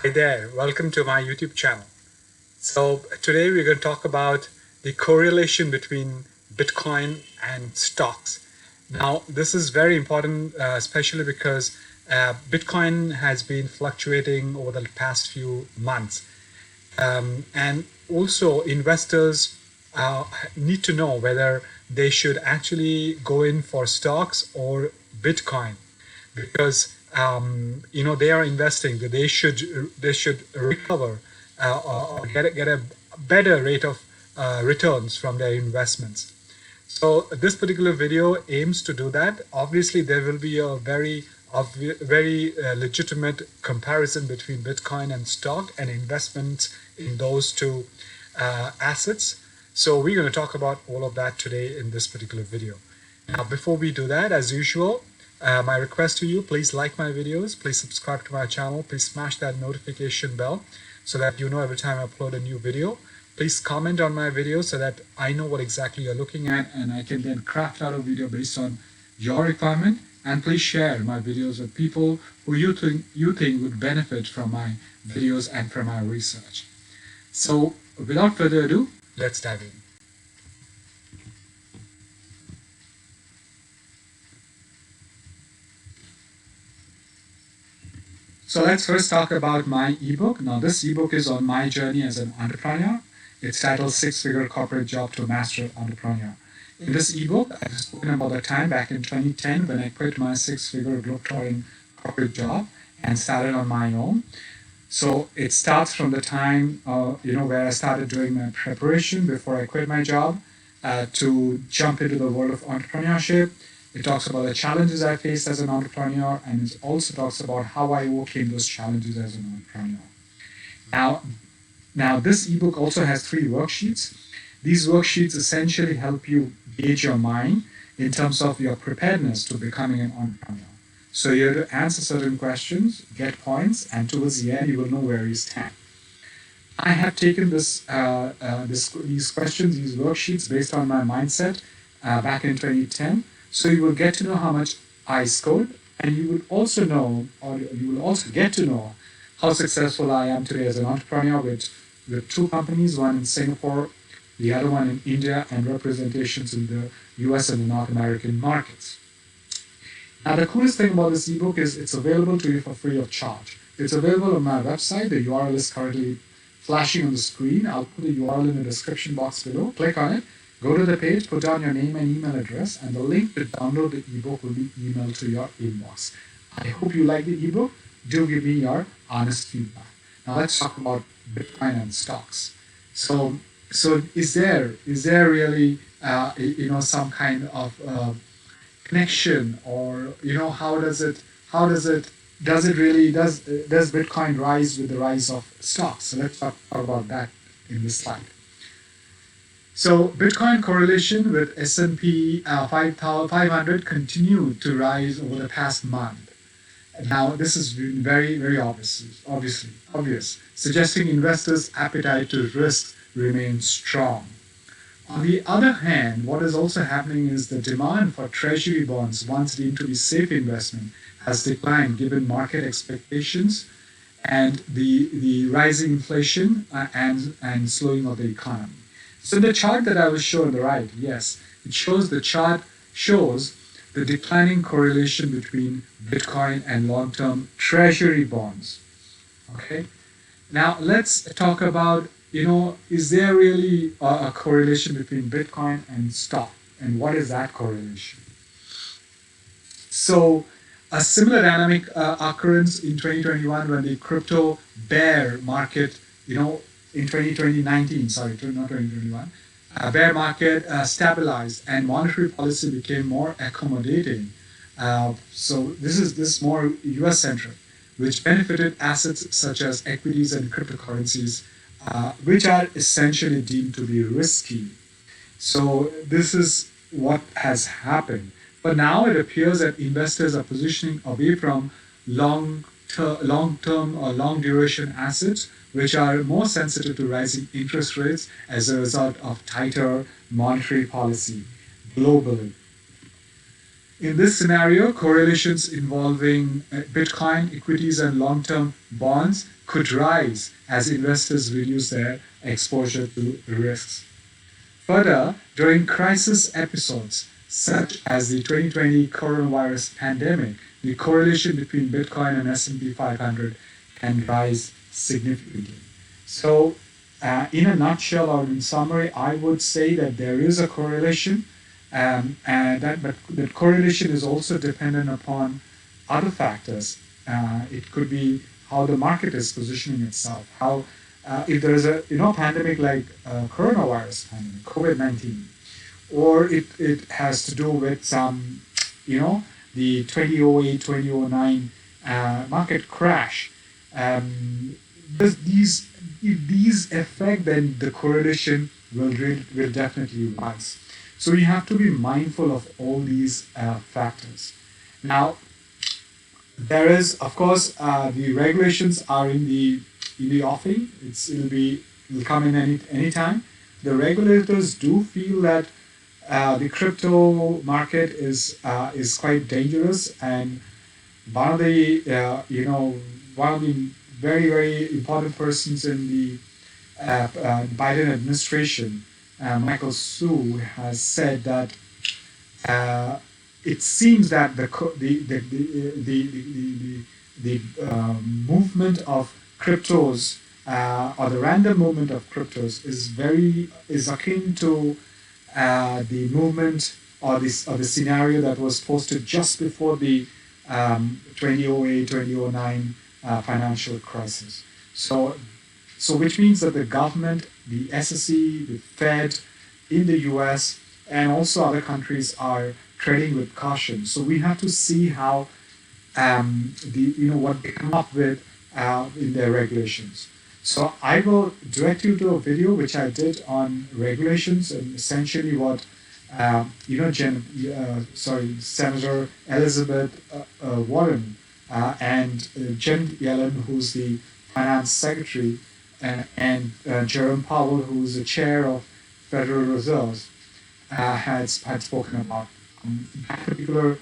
Hi there, welcome to my YouTube channel. So today we're going to talk about the correlation between Bitcoin and stocks. Now this is very important, especially because Bitcoin has been fluctuating over the past few months. And also investors need to know whether they should actually go in for stocks or Bitcoin, because they are investing. They should recover or get a better rate of returns from their investments. So this particular video aims to do that. Obviously, there will be a very legitimate comparison between Bitcoin and stock and investments in those two assets. So we're going to talk about all of that today in this particular video. Now, before we do that, as usual, my request to you, please like my videos, please subscribe to my channel, please smash that notification bell so that you know every time I upload a new video. Please comment on my videos so that I know what exactly you're looking at and I can then craft out a video based on your requirement. And please share my videos with people who you think would benefit from my videos and from my research. So without further ado, let's dive in. So let's first talk about my ebook. Now this ebook is on my journey as an entrepreneur. It's titled 6-Figure Corporate Job to Master Entrepreneur. In this ebook, I've spoken about the time back in 2010 when I quit my 6-figure globe-trotting corporate job and started on my own. So it starts from the time where I started doing my preparation before I quit my job to jump into the world of entrepreneurship. It talks about the challenges I faced as an entrepreneur, and it also talks about how I overcame those challenges as an entrepreneur. Now this ebook also has 3 worksheets. These worksheets essentially help you gauge your mind in terms of your preparedness to becoming an entrepreneur. So you have to answer certain questions, get points, and towards the end you will know where you stand. I have taken these questions, these worksheets based on my mindset back in 2010. So you will get to know how much I scored, and you will also get to know how successful I am today as an entrepreneur with 2 companies, one in Singapore, the other one in India, and representations in the US and the North American markets. Now the coolest thing about this ebook is it's available to you for free of charge. It's available on my website. The URL is currently flashing on the screen. I'll put the URL in the description box below. Click on it. Go to the page, put down your name and email address, and the link to download the ebook will be emailed to your inbox. I hope you like the ebook. Do give me your honest feedback. Now let's talk about Bitcoin and stocks. So is there really some kind of connection, or does Bitcoin rise with the rise of stocks? So let's talk about that in this slide. So Bitcoin correlation with S&P 500 continued to rise over the past month. Now this is very, very obvious, suggesting investors' appetite to risk remains strong. On the other hand, what is also happening is the demand for treasury bonds, once deemed to be safe investment, has declined given market expectations and the rising inflation and slowing of the economy. So the chart that I will show on the right, yes, the chart shows the declining correlation between Bitcoin and long-term treasury bonds. Okay. Now let's talk about, is there really a correlation between Bitcoin and stock, and what is that correlation? So a similar dynamic occurrence in 2021 when the crypto bear market, in 2019, sorry, not 2021, bear market stabilized and monetary policy became more accommodating. So this is more US-centric, which benefited assets such as equities and cryptocurrencies, which are essentially deemed to be risky. So this is what has happened. But now it appears that investors are positioning away from long-term or long-duration assets, which are more sensitive to rising interest rates as a result of tighter monetary policy globally. In this scenario, correlations involving Bitcoin, equities, and long-term bonds could rise as investors reduce their exposure to risks. Further, during crisis episodes such as the 2020 coronavirus pandemic, the correlation between Bitcoin and S&P 500 can rise significantly. So, in a nutshell or in summary, I would say that there is a correlation, but that correlation is also dependent upon other factors. It could be how the market is positioning itself, how if there is a pandemic like coronavirus pandemic, COVID-19, or it has to do with some, the 2008, 2009 market crash. If these affect, then the correlation will definitely rise. So we have to be mindful of all these factors. Now, there is, of course, the regulations are in the offing. It'll come in any time. The regulators do feel that the crypto market is quite dangerous, and one of the very, very important persons in the Biden administration, Michael Su, has said that it seems that the movement of cryptos, or the random movement of cryptos, is akin to the movement or the scenario that was posted just before the 2008 2009 financial crisis. So which means that the government, the SEC, the Fed in the US, and also other countries are treading with caution. So we have to see how what they come up with in their regulations. So I will direct you to a video which I did on regulations and essentially what Senator Elizabeth Warren and Janet Yellen, who's the finance secretary, and Jerome Powell, who's the chair of Federal Reserve, had spoken about. That particular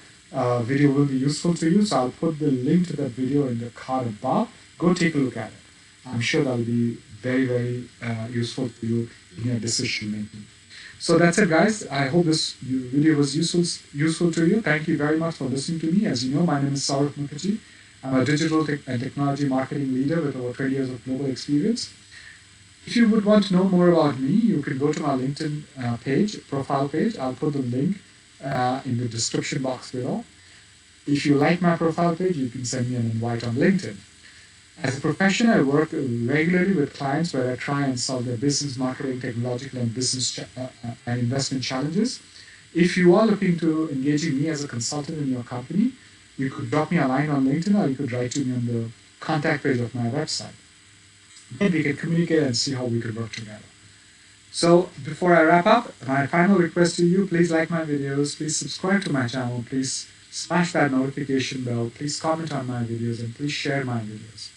video will be useful to you, so I'll put the link to that video in the card above. Go take a look at it. I'm sure that'll be very, very useful to you in your decision making. So that's it, guys. I hope this video was useful to you. Thank you very much for listening to me. As you know, my name is Saurav Mukherjee. I'm a digital and technology marketing leader with over 20 years of global experience. If you would want to know more about me, you can go to my LinkedIn profile page. I'll put the link in the description box below. If you like my profile page, you can send me an invite on LinkedIn. As a professional, I work regularly with clients where I try and solve their business, marketing, technological, and business and investment challenges. If you are looking to engaging me as a consultant in your company, you could drop me a line on LinkedIn, or you could write to me on the contact page of my website. Then we can communicate and see how we could work together. So before I wrap up, my final request to you, please like my videos, please subscribe to my channel, please smash that notification bell, please comment on my videos, and please share my videos.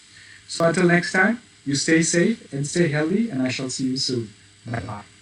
So until next time, you stay safe and stay healthy, and I shall see you soon. Bye-bye.